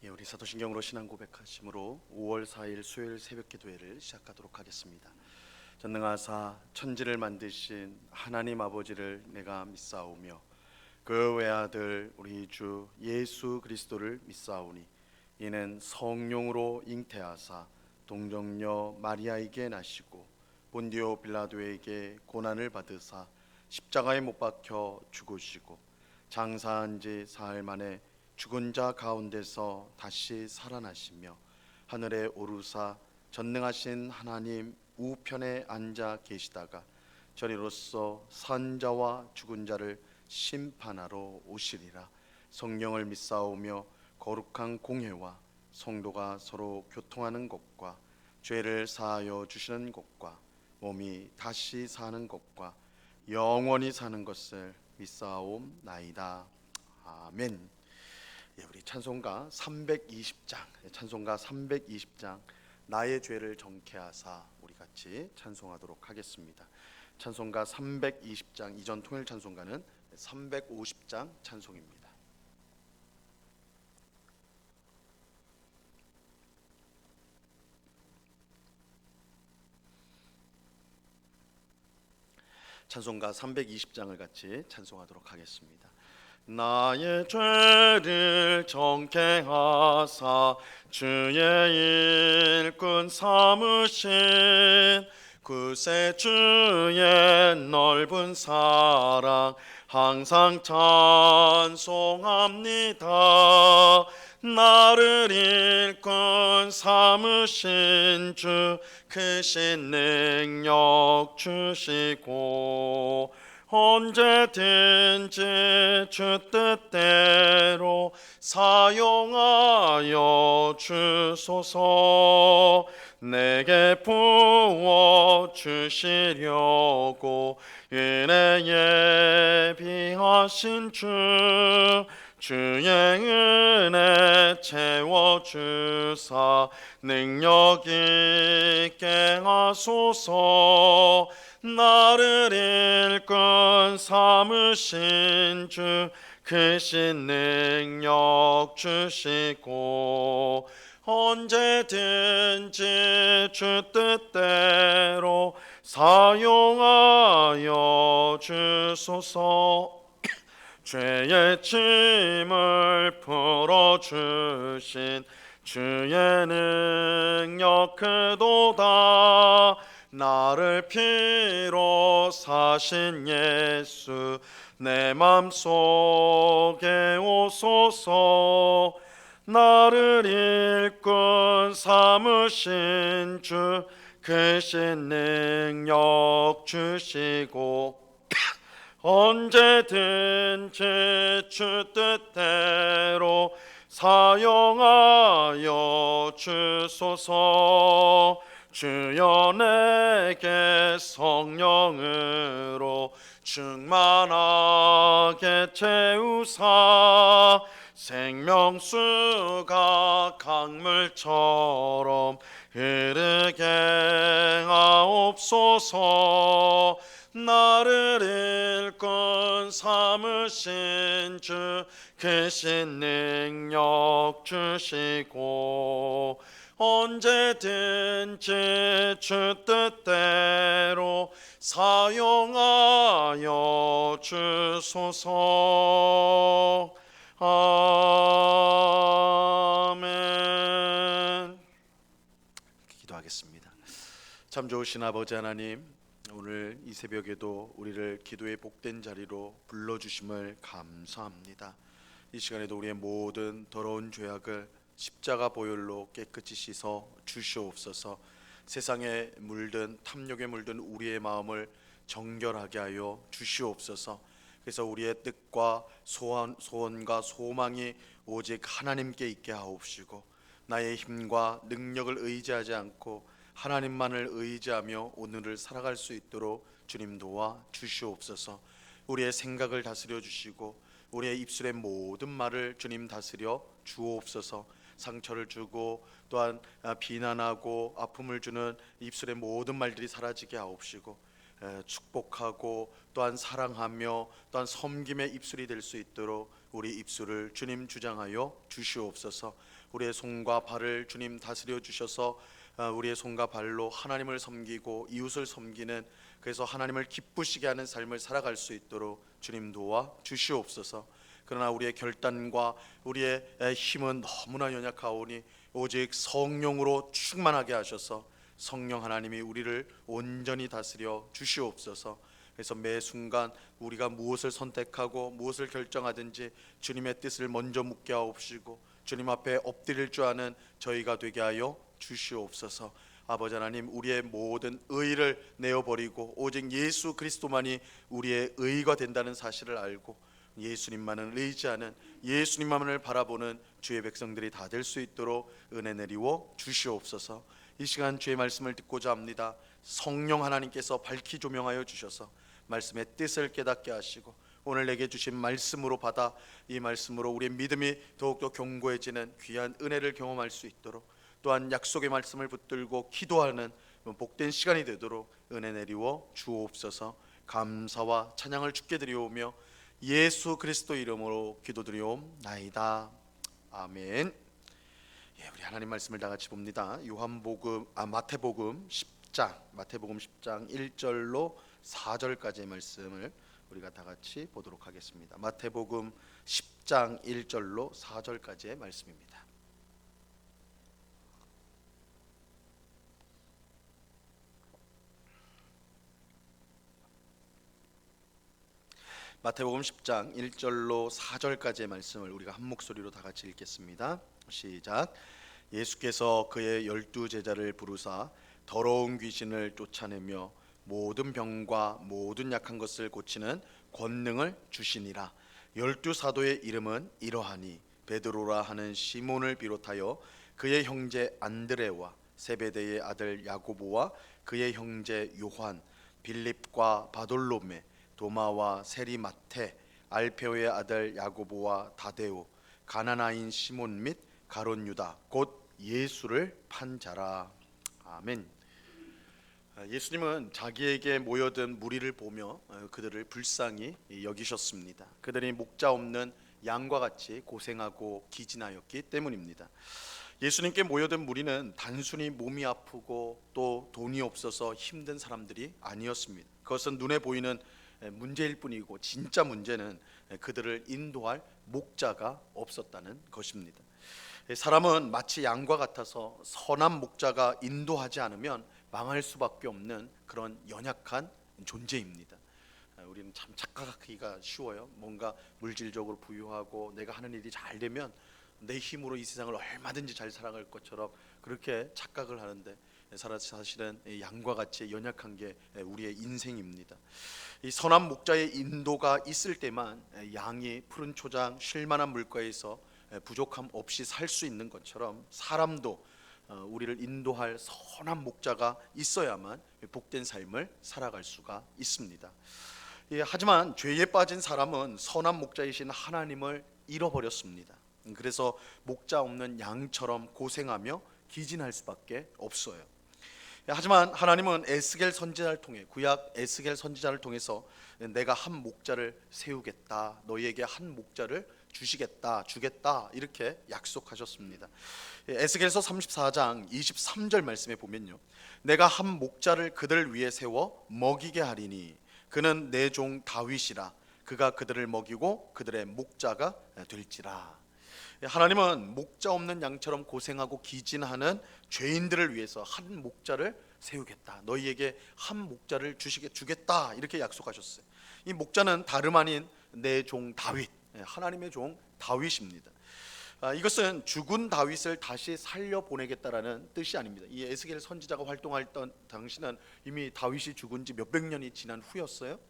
우리 사도신경으로 신앙 고백하심으로 5월 4일 수요일 새벽 기도회를 시작하도록 하겠습니다. 전능하사 천지를 만드신 하나님 아버지를 내가 믿사오며 그 외아들 우리 주 예수 그리스도를 믿사오니 이는 성령으로 잉태하사 동정녀 마리아에게 나시고 본디오 빌라도에게 고난을 받으사 십자가에 못 박혀 죽으시고 장사한 지 사흘 만에 죽은 자 가운데서 다시 살아나시며 하늘에 오르사 전능하신 하나님 우편에 앉아 계시다가 저리로서 산 자와 죽은 자를 심판하러 오시리라. 성령을 믿사오며 거룩한 공회와 성도가 서로 교통하는 것과 죄를 사하여 주시는 것과 몸이 다시 사는 것과 영원히 사는 것을 믿사옵나이다. 아멘. 우리 찬송가 320장 나의 죄를 정케하사 우리 같이 찬송하도록 하겠습니다. 찬송가 320장 이전 통일 찬송가는 350장 찬송입니다. 찬송가 320장을 같이 찬송하도록 하겠습니다. 나의 죄를 정케하사 주의 일꾼 삼으신 구세주의 넓은 사랑 항상 찬송합니다. 나를 일꾼 삼으신 주 크신 능력 주시고 언제든지 주 뜻대로 사용하여 주소서. 내게 부어 주시려고 은혜 예비하신 주 주의 은혜 채워주사 능력 있게 하소서. 나를 일꾼 삼으신 주 크신 능력 주시고 언제든지 주 뜻대로 사용하여 주소서. 죄의 짐을 풀어주신 주의 능력 크도다. 나를 피로 사신 예수 내 맘속에 오소서. 나를 일꾼 삼으신 주 크신 능력 주시고 언제든지 주 뜻대로 사용하여 주소서. 주여 내게 성령으로 충만하게 채우사 생명수가 강물처럼 흐르게 하옵소서. 나를 일꾼 삼으신 주 크신 능력 주시고 언제든지 주 뜻대로 사용하여 주소서. 아멘. 기도하겠습니다. 참 좋으신 아버지 하나님, 오늘 이 새벽에도 우리를 기도의 복된 자리로 불러주심을 감사합니다. 이 시간에도 우리의 모든 더러운 죄악을 십자가 보혈로 깨끗이 씻어 주시옵소서. 세상에 물든 탐욕에 물든 우리의 마음을 정결하게 하여 주시옵소서. 그래서 우리의 뜻과 소원과 소망이 오직 하나님께 있게 하옵시고 나의 힘과 능력을 의지하지 않고 하나님만을 의지하며 오늘을 살아갈 수 있도록 주님 도와 주시옵소서. 우리의 생각을 다스려 주시고 우리의 입술의 모든 말을 주님 다스려 주옵소서. 상처를 주고 또한 비난하고 아픔을 주는 입술의 모든 말들이 사라지게 하옵시고 축복하고 또한 사랑하며 또한 섬김의 입술이 될 수 있도록 우리 입술을 주님 주장하여 주시옵소서. 우리의 손과 발을 주님 다스려 주셔서 우리의 손과 발로 하나님을 섬기고 이웃을 섬기는, 그래서 하나님을 기쁘시게 하는 삶을 살아갈 수 있도록 주님 도와 주시옵소서. 그러나 우리의 결단과 우리의 힘은 너무나 연약하오니 오직 성령으로 충만하게 하셔서 성령 하나님이 우리를 온전히 다스려 주시옵소서. 그래서 매 순간 우리가 무엇을 선택하고 무엇을 결정하든지 주님의 뜻을 먼저 묻게 하옵시고 주님 앞에 엎드릴 줄 아는 저희가 되게 하여 주시옵소서. 아버지 하나님, 우리의 모든 의를 내어버리고 오직 예수 그리스도만이 우리의 의가 된다는 사실을 알고 예수님만을 의지하는, 예수님만을 바라보는 주의 백성들이 다 될 수 있도록 은혜 내리워 주시옵소서. 이 시간 주의 말씀을 듣고자 합니다. 성령 하나님께서 밝히 조명하여 주셔서 말씀의 뜻을 깨닫게 하시고 오늘 내게 주신 말씀으로 받아 이 말씀으로 우리의 믿음이 더욱더 견고해지는 귀한 은혜를 경험할 수 있도록, 또한 약속의 말씀을 붙들고 기도하는 복된 시간이 되도록 은혜 내리워 주옵소서. 감사와 찬양을 주께 드리오며 예수 그리스도 이름으로 기도드리옵나이다. 아멘. 우리 하나님 말씀을 다 같이 봅니다. 마태복음 10장 1절로 4절까지의 말씀을 우리가 다 같이 보도록 하겠습니다. 마태복음 10장 1절로 4절까지의 말씀입니다. 마태복음 10장 1절로 4절까지의 말씀을 우리가 한 목소리로 다 같이 읽겠습니다. 시작. 예수께서 그의 12 제자를 부르사 더러운 귀신을 쫓아내며 모든 병과 모든 약한 것을 고치는 권능을 주시니라. 12 사도의 이름은 이러하니 베드로라 하는 시몬을 비롯하여 그의 형제 안드레와 세베대의 아들 야고보와 그의 형제 요한, 빌립과 바돌로메, 도마와 세리마테, 알페오의 아들 야고보와 다데오, 가나나인 시몬 및 가롯 유다 곧 예수를 판 자라. 아멘. 예수님은 자기에게 모여든 무리를 보며 그들을 불쌍히 여기셨습니다. 그들이 목자 없는 양과 같이 고생하고 기진하였기 때문입니다. 예수님께 모여든 무리는 단순히 몸이 아프고 또 돈이 없어서 힘든 사람들이 아니었습니다. 그것은 눈에 보이는 문제일 뿐이고 진짜 문제는 그들을 인도할 목자가 없었다는 것입니다. 사람은 마치 양과 같아서 선한 목자가 인도하지 않으면 망할 수밖에 없는 그런 연약한 존재입니다. 우리는 참 착각하기가 쉬워요. 뭔가 물질적으로 부유하고 내가 하는 일이 잘 되면 내 힘으로 이 세상을 얼마든지 잘 살아갈 것처럼 그렇게 착각을 하는데 사실은 양과 같이 연약한 게 우리의 인생입니다. 이 선한 목자의 인도가 있을 때만 양이 푸른 초장 쉴만한 물가에서 부족함 없이 살 수 있는 것처럼 사람도 우리를 인도할 선한 목자가 있어야만 복된 삶을 살아갈 수가 있습니다. 하지만 죄에 빠진 사람은 선한 목자이신 하나님을 잃어버렸습니다. 그래서 목자 없는 양처럼 고생하며 기진할 수밖에 없어요. 하지만 하나님은 에스겔 선지자를 통해, 구약 에스겔 선지자를 통해서 내가 한 목자를 세우겠다, 너희에게 한 목자를 주겠다 이렇게 약속하셨습니다. 에스겔서 34장 23절 말씀에 보면요, 내가 한 목자를 그들 위에 세워 먹이게 하리니 그는 내 종 다윗이라. 그가 그들을 먹이고 그들의 목자가 될지라. 하나님은 목자 없는 양처럼 고생하고 기진하는 죄인들을 위해서 한 목자를 세우겠다, 너희에게 한 목자를 주겠다 이렇게 약속하셨어요. 이 목자는 다름 아닌 내 종 다윗, 하나님의 종 다윗입니다. 이것은 죽은 다윗을 다시 살려보내겠다라는 뜻이 아닙니다. 이 에스겔 선지자가 활동했던 당시는 이미 다윗이 죽은 지 몇백 년이 지난 후였어요.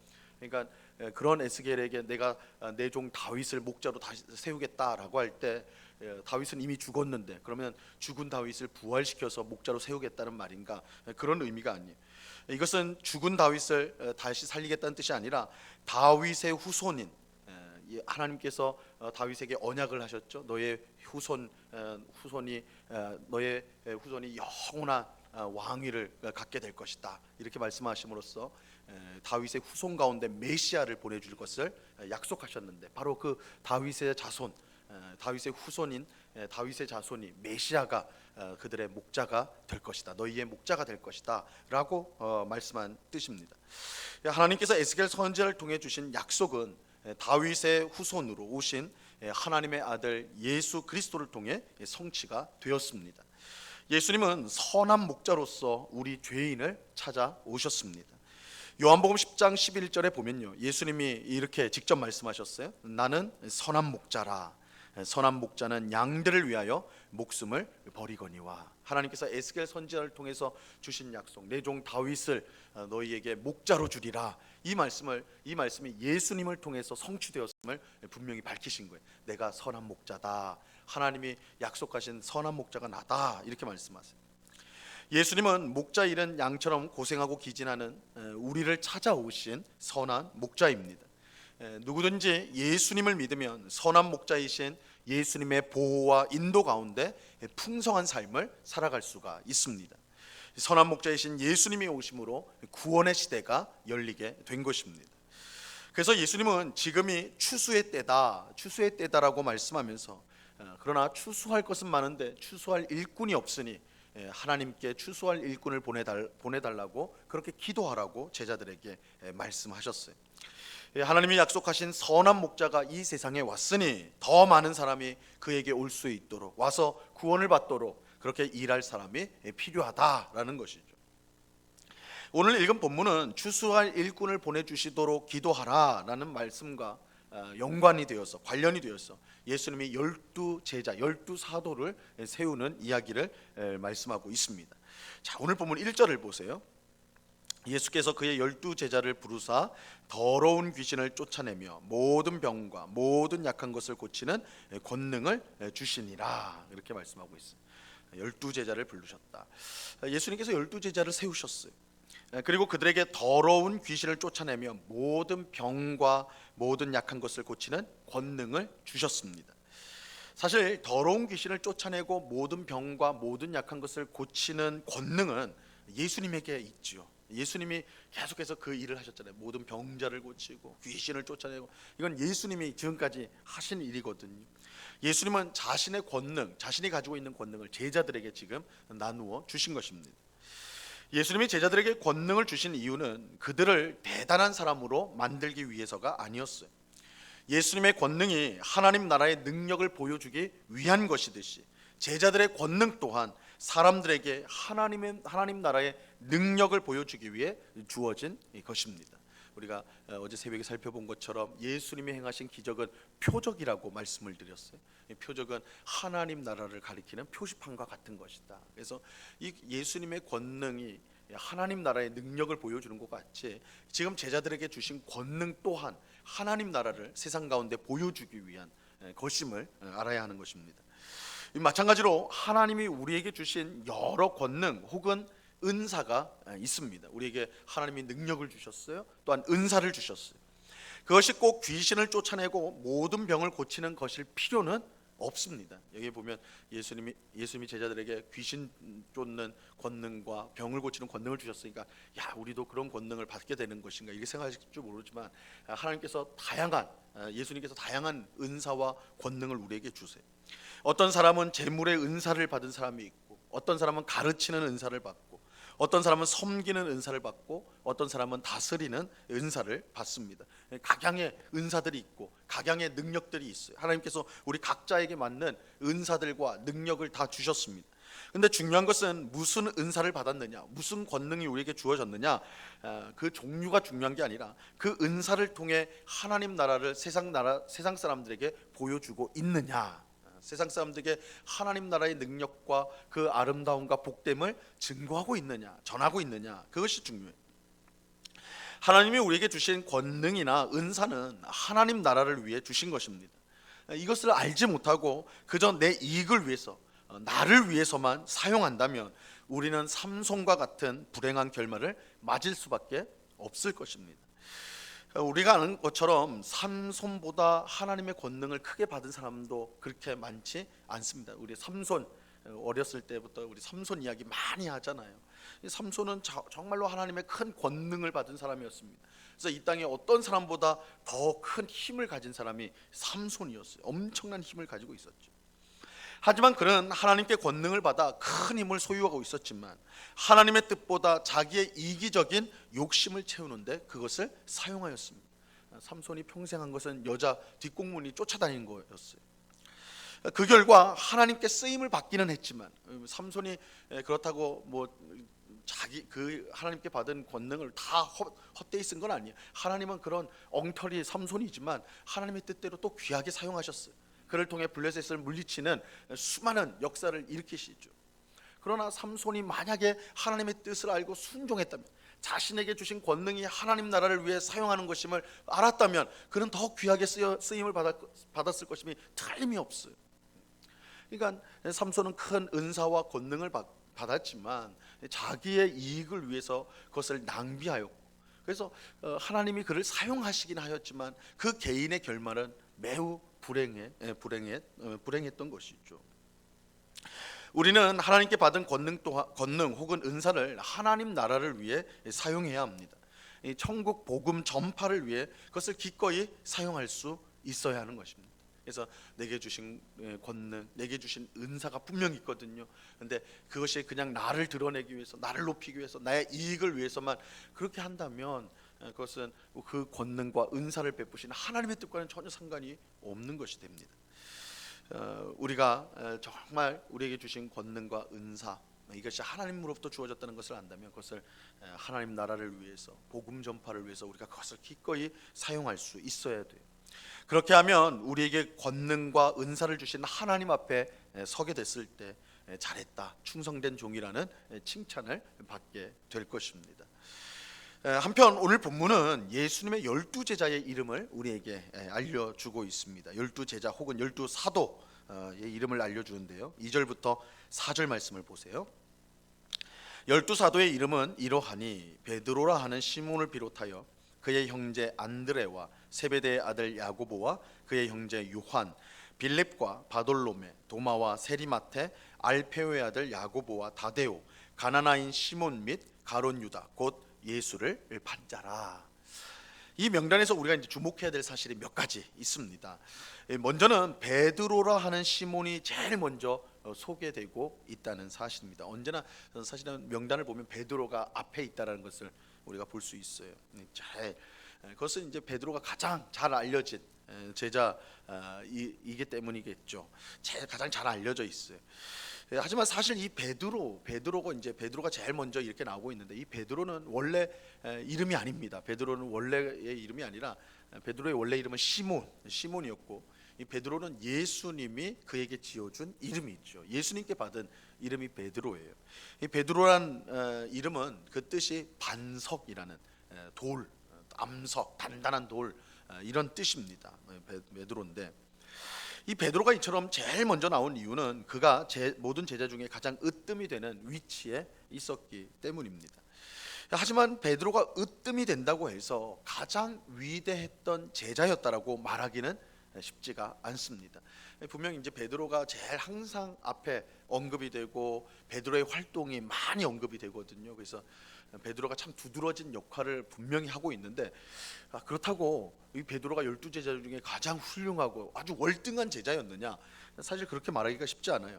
그러니까 그런 에스겔에게 내가 내 종 다윗을 목자로 다시 세우겠다라고 할 때 다윗은 이미 죽었는데 그러면 죽은 다윗을 부활시켜서 목자로 세우겠다는 말인가? 그런 의미가 아니에요. 이것은 죽은 다윗을 다시 살리겠다는 뜻이 아니라 다윗의 후손인, 하나님께서 다윗에게 언약을 하셨죠. 너의 후손이 영원한 왕위를 갖게 될 것이다. 이렇게 말씀하심으로써 다윗의 후손 가운데 메시아를 보내줄 것을 약속하셨는데, 바로 그 다윗의 자손, 다윗의 후손인 다윗의 자손이 메시아가 그들의 목자가 될 것이다. 너희의 목자가 될 것이다 라고 말씀한 뜻입니다. 하나님께서 에스겔 선지자를 통해 주신 약속은 다윗의 후손으로 오신 하나님의 아들 예수 그리스도를 통해 성취가 되었습니다. 예수님은 선한 목자로서 우리 죄인을 찾아오셨습니다. 요한복음 10장 11절에 보면요, 예수님이 이렇게 직접 말씀하셨어요. 나는 선한 목자라. 선한 목자는 양들을 위하여 목숨을 버리거니와. 하나님께서 에스겔 선지자를 통해서 주신 약속, 내 종 다윗을 너희에게 목자로 주리라, 이 말씀이 예수님을 통해서 성취되었음을 분명히 밝히신 거예요. 내가 선한 목자다. 하나님이 약속하신 선한 목자가 나다. 이렇게 말씀하세요. 예수님은 목자 잃은 양처럼 고생하고 기진하는 우리를 찾아오신 선한 목자입니다. 누구든지 예수님을 믿으면 선한 목자이신 예수님의 보호와 인도 가운데 풍성한 삶을 살아갈 수가 있습니다. 선한 목자이신 예수님이 오심으로 구원의 시대가 열리게 된 것입니다. 그래서 예수님은 지금이 추수의 때다, 추수의 때다라고 말씀하면서, 그러나 추수할 것은 많은데 추수할 일꾼이 없으니 하나님께 추수할 일꾼을 보내달라고 그렇게 기도하라고 제자들에게 말씀하셨어요. 하나님이 약속하신 선한 목자가 이 세상에 왔으니 더 많은 사람이 그에게 올 수 있도록, 와서 구원을 받도록 그렇게 일할 사람이 필요하다라는 것이죠. 오늘 읽은 본문은 추수할 일꾼을 보내주시도록 기도하라라는 말씀과 연관이 되어서, 관련이 되어서 예수님이 12제자, 12사도를 세우는 이야기를 말씀하고 있습니다. 자, 오늘 본문 1절을 보세요. 예수께서 그의 12제자를 부르사 더러운 귀신을 쫓아내며 모든 병과 모든 약한 것을 고치는 권능을 주시니라, 이렇게 말씀하고 있어요. 12제자를 부르셨다. 예수님께서 12제자를 세우셨어요. 그리고 그들에게 더러운 귀신을 쫓아내며 모든 병과 모든 약한 것을 고치는 권능을 주셨습니다. 사실 더러운 귀신을 쫓아내고 모든 병과 모든 약한 것을 고치는 권능은 예수님에게 있죠. 예수님이 계속해서 그 일을 하셨잖아요. 모든 병자를 고치고 귀신을 쫓아내고, 이건 예수님이 지금까지 하신 일이거든요. 예수님은 자신의 권능, 자신이 가지고 있는 권능을 제자들에게 지금 나누어 주신 것입니다. 예수님이 제자들에게 권능을 주신 이유는 그들을 대단한 사람으로 만들기 위해서가 아니었어요. 예수님의 권능이 하나님 나라의 능력을 보여주기 위한 것이듯이 제자들의 권능 또한 사람들에게 하나님 나라의 능력을 보여주기 위해 주어진 것입니다. 우리가 어제 새벽에 살펴본 것처럼 예수님이 행하신 기적은 표적이라고 말씀을 드렸어요. 표적은 하나님 나라를 가리키는 표지판과 같은 것이다. 그래서 이 예수님의 권능이 하나님 나라의 능력을 보여주는 것 같이 지금 제자들에게 주신 권능 또한 하나님 나라를 세상 가운데 보여주기 위한 것임을 알아야 하는 것입니다. 마찬가지로 하나님이 우리에게 주신 여러 권능 혹은 은사가 있습니다. 우리에게 하나님이 능력을 주셨어요. 또한 은사를 주셨어요. 그것이 꼭 귀신을 쫓아내고 모든 병을 고치는 것일 필요는 없습니다. 여기 보면 예수님이 제자들에게 귀신 쫓는 권능과 병을 고치는 권능을 주셨으니까, 야, 우리도 그런 권능을 받게 되는 것인가 이렇게 생각하실지 모르지만, 예수님께서 다양한 은사와 권능을 우리에게 주세요. 어떤 사람은 재물의 은사를 받은 사람이 있고, 어떤 사람은 가르치는 은사를 받고, 어떤 사람은 섬기는 은사를 받고, 어떤 사람은 다스리는 은사를 받습니다. 각양의 은사들이 있고 각양의 능력들이 있어요. 하나님께서 우리 각자에게 맞는 은사들과 능력을 다 주셨습니다. 근데 중요한 것은 무슨 은사를 받았느냐, 무슨 권능이 우리에게 주어졌느냐, 그 종류가 중요한 게 아니라 그 은사를 통해 하나님 나라를 세상 사람들에게 보여주고 있느냐, 세상 사람들에게 하나님 나라의 능력과 그 아름다움과 복됨을 증거하고 있느냐, 전하고 있느냐, 그것이 중요해요. 하나님이 우리에게 주신 권능이나 은사는 하나님 나라를 위해 주신 것입니다. 이것을 알지 못하고 그저 내 이익을 위해서, 나를 위해서만 사용한다면 우리는 삼손과 같은 불행한 결말을 맞을 수밖에 없을 것입니다. 우리가 아는 것처럼 삼손보다 하나님의 권능을 크게 받은 사람도 그렇게 많지 않습니다. 우리 삼손 어렸을 때부터 우리 삼손 이야기 많이 하잖아요. 이 삼손은 정말로 하나님의 큰 권능을 받은 사람이었습니다. 그래서 이 땅에 어떤 사람보다 더 큰 힘을 가진 사람이 삼손이었어요. 엄청난 힘을 가지고 있었죠. 하지만 그는 하나님께 권능을 받아 큰 힘을 소유하고 있었지만 하나님의 뜻보다 자기의 이기적인 욕심을 채우는데 그것을 사용하였습니다. 삼손이 평생 한 것은 여자 뒷공문이 쫓아다니는 거였어요. 그 결과 하나님께 쓰임을 받기는 했지만 삼손이 그렇다고 뭐 자기 그 하나님께 받은 권능을 다 헛되이 쓴 건 아니에요. 하나님은 그런 엉터리 삼손이지만 하나님의 뜻대로 또 귀하게 사용하셨어요. 그를 통해 블레셋을 물리치는 수많은 역사를 일으키시죠. 그러나 삼손이 만약에 하나님의 뜻을 알고 순종했다면, 자신에게 주신 권능이 하나님 나라를 위해 사용하는 것임을 알았다면 그는 더 귀하게 쓰임을 받았을 것임이 틀림이 없어요. 그러니까 삼손은 큰 은사와 권능을 받았지만 자기의 이익을 위해서 그것을 낭비하였고, 그래서 하나님이 그를 사용하시긴 하였지만 그 개인의 결말은 매우 불행했던 것이죠. 우리는 하나님께 받은 권능 혹은 은사를 하나님 나라를 위해 사용해야 합니다. 천국 복음 전파를 위해 그것을 기꺼이 사용할 수 있어야 하는 것입니다. 그래서 내게 주신 권능, 내게 주신 은사가 분명히 있거든요. 그런데 그것이 그냥 나를 드러내기 위해서, 나를 높이기 위해서, 나의 이익을 위해서만 그렇게 한다면 그것은 그 권능과 은사를 베푸신 하나님의 뜻과는 전혀 상관이 없는 것이 됩니다. 우리가 정말 우리에게 주신 권능과 은사, 이것이 하나님으로부터 주어졌다는 것을 안다면 그것을 하나님 나라를 위해서, 복음 전파를 위해서 우리가 그것을 기꺼이 사용할 수 있어야 돼요. 그렇게 하면 우리에게 권능과 은사를 주신 하나님 앞에 서게 됐을 때 잘했다, 충성된 종이라는 칭찬을 받게 될 것입니다. 한편 오늘 본문은 예수님의 12제자의 이름을 우리에게 알려주고 있습니다. 12제자 혹은 12사도의 이름을 알려주는데요, 2절부터 4절 말씀을 보세요. 12사도의 이름은 이러하니 베드로라 하는 시몬을 비롯하여 그의 형제 안드레와 세베대의 아들 야고보와 그의 형제 요한, 빌립과 바돌로메, 도마와 세리마테, 알페오의 아들 야고보와 다데오, 가나나인 시몬 및 가론 유다 곧 예수를 반자라. 이 명단에서 우리가 이제 주목해야 될 사실이 몇 가지 있습니다. 먼저는 베드로라 하는 시몬이 제일 먼저 소개되고 있다는 사실입니다. 언제나 사실은 명단을 보면 베드로가 앞에 있다라는 것을 우리가 볼 수 있어요. 그것은 이제 베드로가 가장 잘 알려진 제자이기 때문이겠죠. 가장 잘 알려져 있어요. 하지만 사실 이 베드로가 제일 먼저 이렇게 나오고 있는데, 이 베드로는 원래 이름이 아닙니다. 베드로는 원래의 이름이 아니라 베드로의 원래 이름은 시몬이었고, 이 베드로는 예수님이 그에게 지어준 이름이 있죠. 예수님께 받은 이름이 베드로예요. 이 베드로란 이름은 그 뜻이 반석이라는 돌, 암석, 단단한 돌, 이런 뜻입니다. 베드로인데, 이 베드로가 이처럼 제일 먼저 나온 이유는 그가 모든 제자 중에 가장 으뜸이 되는 위치에 있었기 때문입니다. 하지만 베드로가 으뜸이 된다고 해서 가장 위대했던 제자였다라고 말하기는 쉽지가 않습니다. 분명히 이제 베드로가 제일 항상 앞에 언급이 되고 베드로의 활동이 많이 언급이 되거든요. 그래서 베드로가 참 두드러진 역할을 분명히 하고 있는데, 그렇다고 이 베드로가 12제자 중에 가장 훌륭하고 아주 월등한 제자였느냐? 사실 그렇게 말하기가 쉽지 않아요.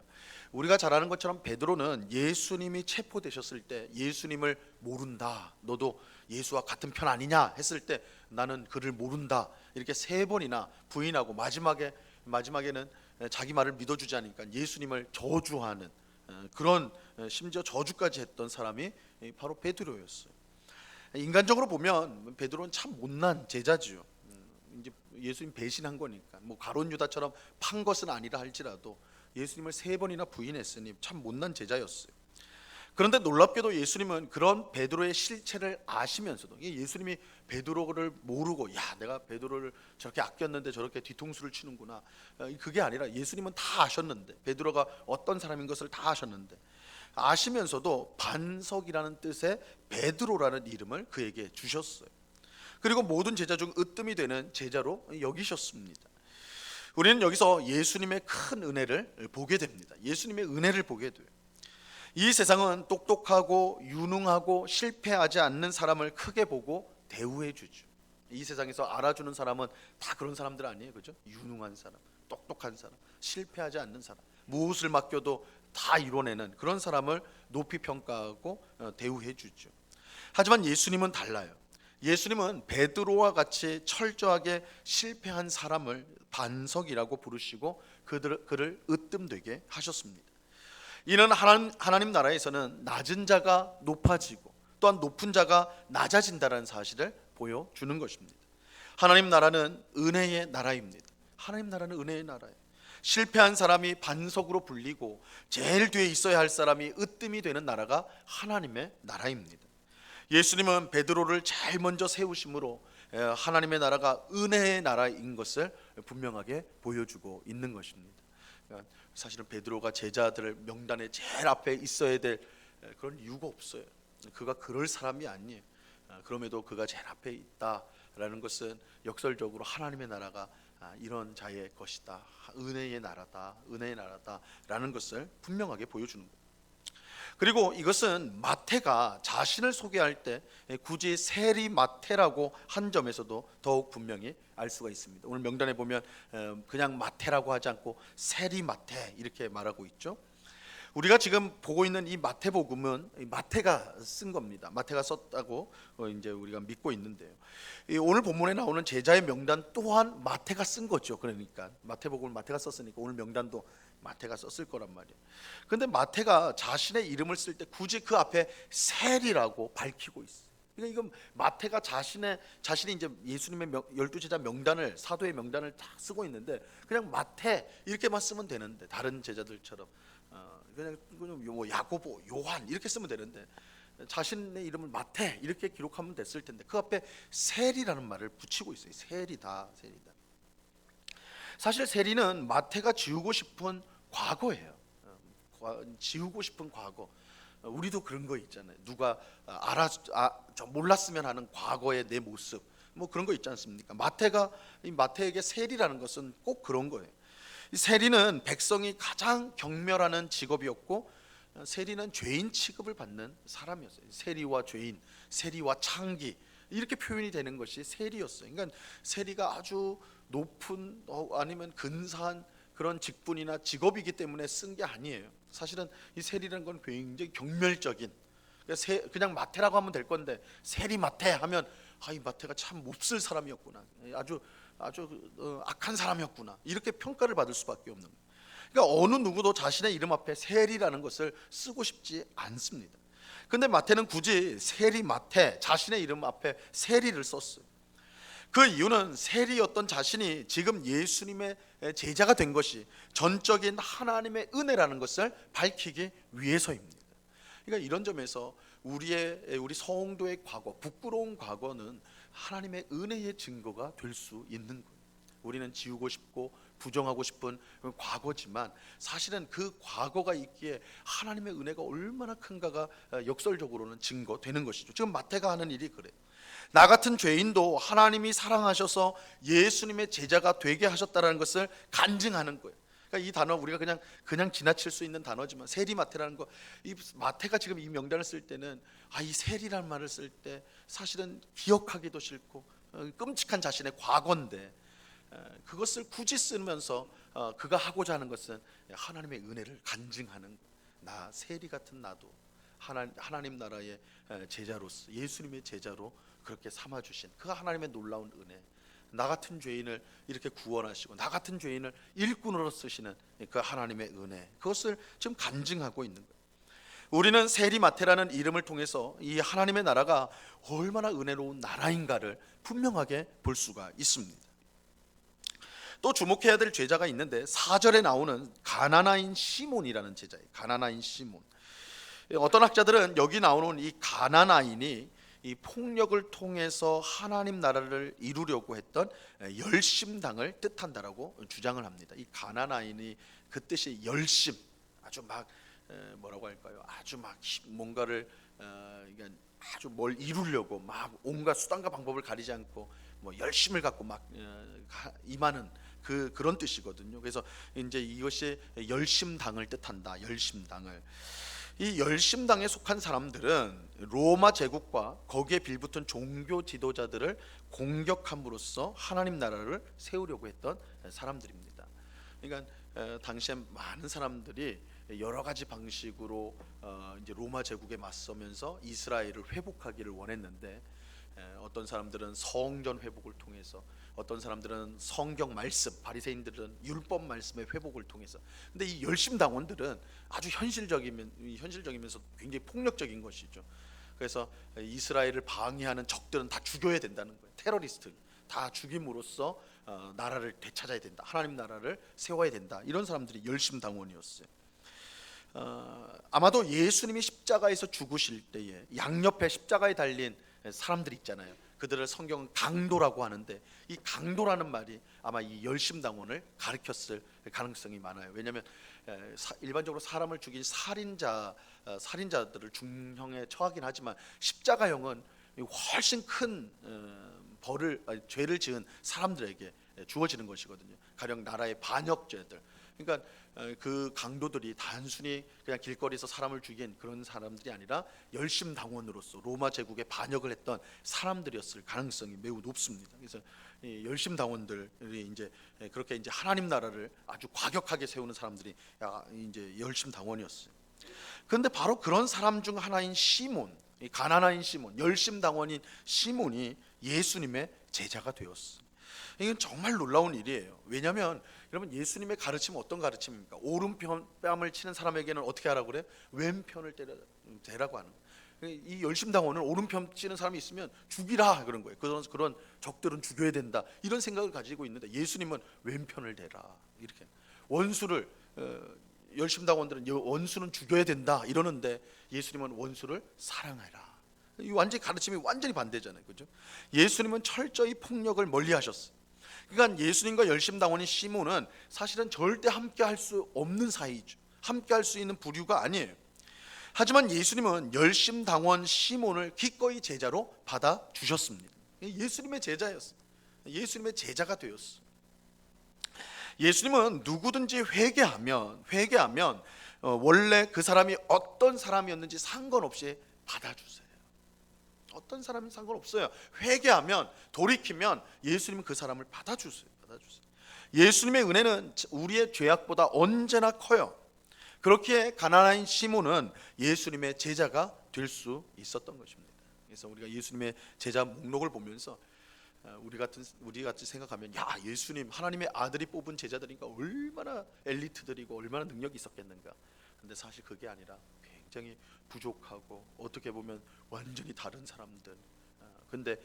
우리가 잘 아는 것처럼 베드로는 예수님이 체포되셨을 때 예수님을 모른다, 너도 예수와 같은 편 아니냐 했을 때 나는 그를 모른다, 이렇게 3번이나 부인하고 마지막에는 자기 말을 믿어주지 않으니까 예수님을 저주하는 그런, 심지어 저주까지 했던 사람이 바로 베드로였어요. 인간적으로 보면 베드로는 참 못난 제자지요. 이제 예수님 배신한 거니까, 뭐 가론 유다처럼 판 것은 아니라 할지라도 예수님을 3번이나 부인했으니 참 못난 제자였어요. 그런데 놀랍게도 예수님은 그런 베드로의 실체를 아시면서도, 예수님이 베드로를 모르고, 야, 내가 베드로를 저렇게 아꼈는데 저렇게 뒤통수를 치는구나, 그게 아니라 예수님은 다 아셨는데, 베드로가 어떤 사람인 것을 다 아셨는데, 아시면서도 반석이라는 뜻의 베드로라는 이름을 그에게 주셨어요. 그리고 모든 제자 중 으뜸이 되는 제자로 여기셨습니다. 우리는 여기서 예수님의 큰 은혜를 보게 됩니다. 예수님의 은혜를 보게 돼요. 이 세상은 똑똑하고 유능하고 실패하지 않는 사람을 크게 보고 대우해 주죠. 이 세상에서 알아주는 사람은 다 그런 사람들 아니에요, 그죠? 유능한 사람, 똑똑한 사람, 실패하지 않는 사람, 무엇을 맡겨도 다 이뤄내는 그런 사람을 높이 평가하고 대우해 주죠. 하지만 예수님은 달라요. 예수님은 베드로와 같이 철저하게 실패한 사람을 반석이라고 부르시고 그를 으뜸되게 하셨습니다. 이는 하나님 나라에서는 낮은 자가 높아지고 또한 높은 자가 낮아진다는 사실을 보여주는 것입니다. 하나님 나라는 은혜의 나라입니다. 하나님 나라는 은혜의 나라예요. 실패한 사람이 반석으로 불리고 제일 뒤에 있어야 할 사람이 으뜸이 되는 나라가 하나님의 나라입니다. 예수님은 베드로를 제일 먼저 세우심으로 하나님의 나라가 은혜의 나라인 것을 분명하게 보여주고 있는 것입니다. 사실은 베드로가 제자들을 명단에 제일 앞에 있어야 될 그런 이유가 없어요. 그가 그럴 사람이 아니에요. 그럼에도 그가 제일 앞에 있다라는 것은 역설적으로 하나님의 나라가 이런 자의 것이다, 은혜의 나라다, 은혜의 나라다라는 것을 분명하게 보여주는 거예요. 그리고 이것은 마태가 자신을 소개할 때 굳이 세리 마태라고 한 점에서도 더욱 분명히 알 수가 있습니다. 오늘 명단에 보면 그냥 마태라고 하지 않고 세리 마태 이렇게 말하고 있죠. 우리가 지금 보고 있는 이 마태복음은 마태가 쓴 겁니다. 마태가 썼다고 이제 우리가 믿고 있는데요. 오늘 본문에 나오는 제자의 명단 또한 마태가 쓴 거죠. 그러니까 마태복음을 마태가 썼으니까 오늘 명단도 마태가 썼을 거란 말이에요. 그런데 마태가 자신의 이름을 쓸 때 굳이 그 앞에 셀이라고 밝히고 있어요. 그러니까 이건 마태가 자신이 이제 예수님의 12제자 명단을, 사도의 명단을 다 쓰고 있는데 그냥 마태 이렇게만 쓰면 되는데, 다른 제자들처럼 그냥 뭐 야고보, 요한 이렇게 쓰면 되는데 자신의 이름을 마태 이렇게 기록하면 됐을 텐데 그 앞에 셀이라는 말을 붙이고 있어요. 셀이다. 사실 세리는 마태가 지우고 싶은 과거예요. 지우고 싶은 과거. 우리도 그런 거 있잖아요. 누가 몰랐으면 하는 과거의 내 모습, 뭐 그런 거 있지 않습니까? 마태에게 세리라는 것은 꼭 그런 거예요. 이 세리는 백성이 가장 경멸하는 직업이었고, 세리는 죄인 취급을 받는 사람이었어요. 세리와 죄인, 세리와 창기 이렇게 표현이 되는 것이 세리였어요. 그러니까 세리가 아주 높은 아니면 근사한 그런 직분이나 직업이기 때문에 쓴 게 아니에요. 사실은 이 세리라는 건 굉장히 경멸적인, 그냥 마태라고 하면 될 건데 세리 마태 하면 이 마태가 참 몹쓸 사람이었구나, 아주 악한 사람이었구나 이렇게 평가를 받을 수밖에 없는 거예요. 그러니까 어느 누구도 자신의 이름 앞에 세리라는 것을 쓰고 싶지 않습니다. 근데 마태는 굳이 세리 마태, 자신의 이름 앞에 세리를 썼어요. 그 이유는 세리였던 자신이 지금 예수님의 제자가 된 것이 전적인 하나님의 은혜라는 것을 밝히기 위해서입니다. 그러니까 이런 점에서 우리 성도의 과거, 부끄러운 과거는 하나님의 은혜의 증거가 될 수 있는 거예요. 우리는 지우고 싶고 부정하고 싶은 과거지만 사실은 그 과거가 있기에 하나님의 은혜가 얼마나 큰가가 역설적으로는 증거되는 것이죠. 지금 마태가 하는 일이 그래요. 나 같은 죄인도 하나님이 사랑하셔서 예수님의 제자가 되게 하셨다는 것을 간증하는 거예요. 그러니까 이 단어 우리가 그냥 지나칠 수 있는 단어지만 세리마태라는 거, 이 마태가 지금 이 명단을 쓸 때는 이 세리라는 말을 쓸 때 사실은 기억하기도 싫고 끔찍한 자신의 과거인데 그것을 굳이 쓰면서 그가 하고자 하는 것은 하나님의 은혜를 간증하는 거예요. 나 세리 같은 나도 하나님 나라의 제자로서, 예수님의 제자로 그렇게 삼아주신 그 하나님의 놀라운 은혜, 나 같은 죄인을 이렇게 구원하시고 나 같은 죄인을 일꾼으로 쓰시는 그 하나님의 은혜, 그것을 지금 간증하고 있는 거예요. 우리는 세리마태라는 이름을 통해서 이 하나님의 나라가 얼마나 은혜로운 나라인가를 분명하게 볼 수가 있습니다. 또 주목해야 될 제자가 있는데 4절에 나오는 가나나인 시몬이라는 제자예요. 가나나인 시몬. 어떤 학자들은 여기 나오는 이 가나나인이 이 폭력을 통해서 하나님 나라를 이루려고 했던 열심당을 뜻한다라고 주장을 합니다. 이 가나나인이 그 뜻이 열심, 아주 막 뭐라고 할까요? 아주 막 뭔가를 아주 뭘 이루려고 막 온갖 수단과 방법을 가리지 않고 뭐 열심을 갖고 막 임하는 그런 뜻이거든요. 그래서 이제 이것이 열심당을 뜻한다. 열심당을. 이 열심당에 속한 사람들은 로마 제국과 거기에 빌붙은 종교 지도자들을 공격함으로써 하나님 나라를 세우려고 했던 사람들입니다. 그러니까 당시에 많은 사람들이 여러 가지 방식으로 이제 로마 제국에 맞서면서 이스라엘을 회복하기를 원했는데, 어떤 사람들은 성전 회복을 통해서, 어떤 사람들은 성경 말씀, 바리새인들은 율법 말씀의 회복을 통해서. 근데 이 열심당원들은 아주 현실적이면서 굉장히 폭력적인 것이죠. 그래서 이스라엘을 방해하는 적들은 다 죽여야 된다는 거예요. 테러리스트 다 죽임으로써 나라를 되찾아야 된다, 하나님 나라를 세워야 된다, 이런 사람들이 열심당원이었어요. 아마도 예수님이 십자가에서 죽으실 때에 양옆에 십자가에 달린 사람들 있잖아요. 그들을 성경은 강도라고 하는데, 이 강도라는 말이 아마 이 열심당원을 가리켰을 가능성이 많아요. 왜냐하면 일반적으로 사람을 죽인 살인자들을 중형에 처하긴 하지만, 십자가형은 훨씬 큰 죄를 지은 사람들에게 주어지는 것이거든요. 가령 나라의 반역죄들. 그러니까 그 강도들이 단순히 그냥 길거리에서 사람을 죽인 그런 사람들이 아니라 열심당원으로서 로마 제국에 반역을 했던 사람들이었을 가능성이 매우 높습니다. 그래서 이 열심당원들이 이제 그렇게 이제 하나님 나라를 아주 과격하게 세우는 사람들이 이제 열심당원이었어요. 그런데 바로 그런 사람 중 하나인 시몬, 가나나인 시몬, 열심당원인 시몬이 예수님의 제자가 되었어요. 이건 정말 놀라운 일이에요. 왜냐하면 여러분, 예수님의 가르침은 어떤 가르침입니까? 오른편뺨을 치는 사람에게는 어떻게 하라고 그래요? 왼편을 대라고 하는 거예요. 이 열심당원은 오른편 치는 사람이 있으면 죽이라 그런 거예요. 그런 적들은 죽여야 된다, 이런 생각을 가지고 있는데, 예수님은 왼편을 대라, 이렇게. 원수를 열심당원들은 원수는 죽여야 된다 이러는데, 예수님은 원수를 사랑해라. 이 완전히 가르침이 완전히 반대잖아요, 그죠? 예수님은 철저히 폭력을 멀리하셨어요. 그러니까 예수님과 열심당원인 시몬은 사실은 절대 함께할 수 없는 사이죠. 함께할 수 있는 부류가 아니에요. 하지만 예수님은 열심당원 시몬을 기꺼이 제자로 받아 주셨습니다. 예수님의 제자였어요. 예수님의 제자가 되었어요. 예수님은 누구든지 회개하면 원래 그 사람이 어떤 사람이었는지 상관없이 받아주세요. 어떤 사람이 상관없어요. 회개하면, 돌이키면 예수님은 그 사람을 받아주세요. 예수님의 은혜는 우리의 죄악보다 언제나 커요. 그렇게 가난한 시몬은 예수님의 제자가 될 수 있었던 것입니다. 그래서 우리가 예수님의 제자 목록을 보면서 우리 같이 생각하면, 야, 예수님 하나님의 아들이 뽑은 제자들이니까 얼마나 엘리트들이고 얼마나 능력이 있었겠는가. 근데 사실 그게 아니라 굉장히 부족하고 어떻게 보면 완전히 다른 사람들. 근데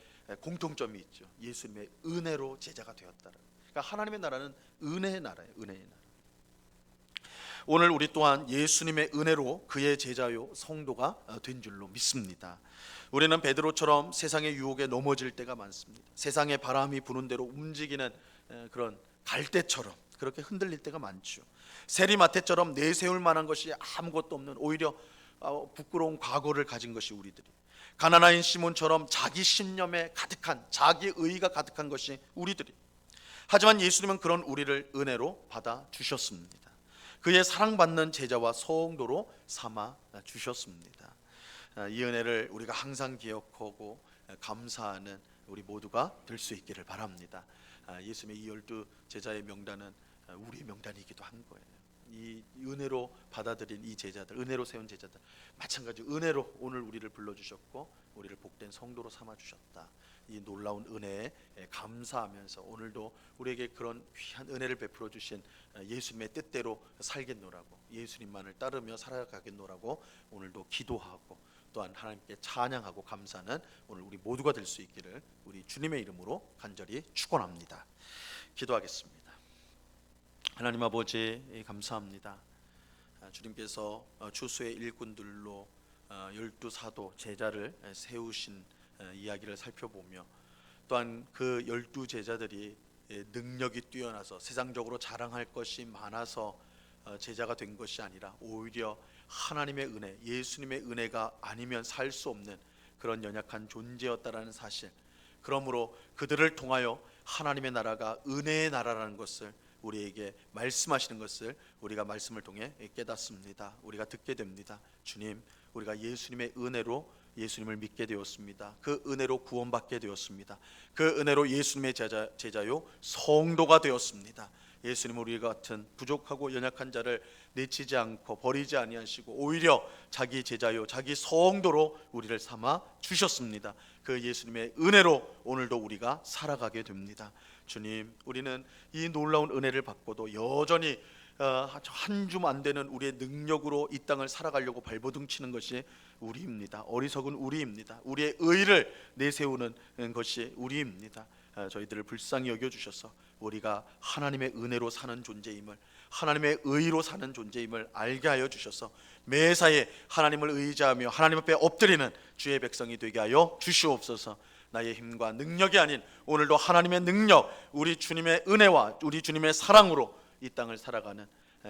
공통점이 있죠. 예수님의 은혜로 제자가 되었다는. 그러니까 하나님의 나라는 은혜의 나라예요. 은혜의 나라. 오늘 우리 또한 예수님의 은혜로 그의 제자요 성도가 된 줄로 믿습니다. 우리는 베드로처럼 세상의 유혹에 넘어질 때가 많습니다. 세상의 바람이 부는 대로 움직이는 그런 갈대처럼 그렇게 흔들릴 때가 많죠. 세리마태처럼 내세울 만한 것이 아무것도 없는, 오히려 부끄러운 과거를 가진 것이 우리들이, 가나나인 시몬처럼 자기 신념에 가득한, 자기 의의가 가득한 것이 우리들이. 하지만 예수님은 그런 우리를 은혜로 받아 주셨습니다. 그의 사랑받는 제자와 성도로 삼아 주셨습니다. 이 은혜를 우리가 항상 기억하고 감사하는 우리 모두가 될 수 있기를 바랍니다. 예수님의 이 12 제자의 명단은 우리의 명단이기도 한 거예요. 이 은혜로 받아들인 이 제자들, 은혜로 세운 제자들, 마찬가지 은혜로 오늘 우리를 불러주셨고 우리를 복된 성도로 삼아주셨다. 이 놀라운 은혜에 감사하면서 오늘도 우리에게 그런 귀한 은혜를 베풀어 주신 예수님의 뜻대로 살겠노라고, 예수님만을 따르며 살아가겠노라고 오늘도 기도하고, 또한 하나님께 찬양하고 감사하는 오늘 우리 모두가 될 수 있기를 우리 주님의 이름으로 간절히 축원합니다. 기도하겠습니다. 하나님 아버지, 감사합니다. 주님께서 추수의 일꾼들로 12 사도 제자를 세우신 이야기를 살펴보며, 또한 그 12 제자들이 능력이 뛰어나서 세상적으로 자랑할 것이 많아서 제자가 된 것이 아니라, 오히려 하나님의 은혜, 예수님의 은혜가 아니면 살 수 없는 그런 연약한 존재였다라는 사실, 그러므로 그들을 통하여 하나님의 나라가 은혜의 나라라는 것을 우리에게 말씀하시는 것을 우리가 말씀을 통해 깨닫습니다. 우리가 듣게 됩니다. 주님, 우리가 예수님의 은혜로 예수님을 믿게 되었습니다. 그 은혜로 구원받게 되었습니다. 그 은혜로 예수님의 제자요 성도가 되었습니다. 예수님은 우리 같은 부족하고 연약한 자를 내치지 않고 버리지 아니하시고 오히려 자기 제자요 자기 성도로 우리를 삼아 주셨습니다. 그 예수님의 은혜로 오늘도 우리가 살아가게 됩니다. 주님, 우리는 이 놀라운 은혜를 받고도 여전히 한 줌 안 되는 우리의 능력으로 이 땅을 살아가려고 발버둥치는 것이 우리입니다. 어리석은 우리입니다. 우리의 의를 내세우는 것이 우리입니다. 저희들을 불쌍히 여겨주셔서 우리가 하나님의 은혜로 사는 존재임을, 하나님의 의로 사는 존재임을 알게 하여 주셔서 매사에 하나님을 의지하며 하나님 앞에 엎드리는 주의 백성이 되게 하여 주시옵소서. 나의 힘과 능력이 아닌 오늘도 하나님의 능력, 우리 주님의 은혜와 우리 주님의 사랑으로 이 땅을 살아가는,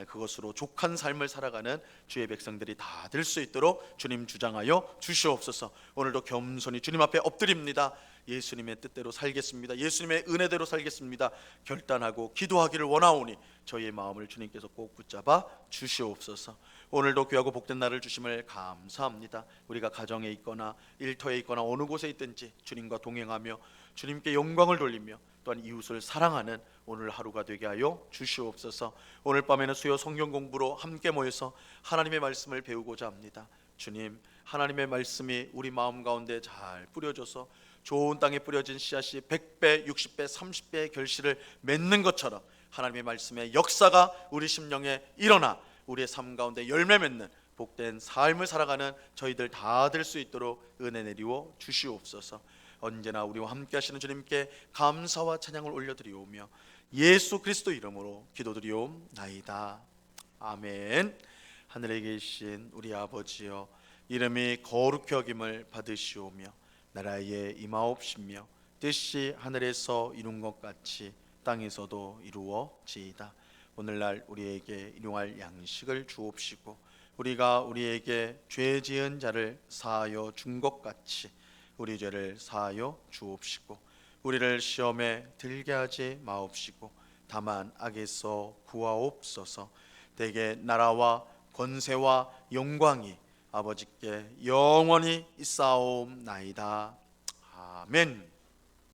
그것으로 족한 삶을 살아가는 주의 백성들이 다 될 수 있도록 주님 주장하여 주시옵소서. 오늘도 겸손히 주님 앞에 엎드립니다. 예수님의 뜻대로 살겠습니다. 예수님의 은혜대로 살겠습니다. 결단하고 기도하기를 원하오니 저희의 마음을 주님께서 꼭 붙잡아 주시옵소서. 오늘도 귀하고 복된 날을 주심을 감사합니다. 우리가 가정에 있거나 일터에 있거나 어느 곳에 있든지 주님과 동행하며 주님께 영광을 돌리며 또한 이웃을 사랑하는 오늘 하루가 되게 하여 주시옵소서. 오늘 밤에는 수요 성경 공부로 함께 모여서 하나님의 말씀을 배우고자 합니다. 주님, 하나님의 말씀이 우리 마음 가운데 잘 뿌려져서 좋은 땅에 뿌려진 씨앗이 100배, 60배, 30배의 결실을 맺는 것처럼 하나님의 말씀의 역사가 우리 심령에 일어나 우리의 삶 가운데 열매 맺는 복된 삶을 살아가는 저희들 다 될 수 있도록 은혜 내리워 주시옵소서. 언제나 우리와 함께 하시는 주님께 감사와 찬양을 올려드리오며 예수 그리스도 이름으로 기도드리옵나이다. 아멘. 하늘에 계신 우리 아버지여, 이름이 거룩히 여김을 받으시오며 나라에 임하옵시며 뜻이 하늘에서 이룬 것 같이 땅에서도 이루어지이다. 오늘날 우리에게 일용할 양식을 주옵시고 우리가 우리에게 죄 지은 자를 사하여 준 것 같이 우리 죄를 사하여 주옵시고 우리를 시험에 들게 하지 마옵시고 다만 악에서 구하옵소서. 대개 나라와 권세와 영광이 아버지께 영원히 있사옵나이다. 아멘.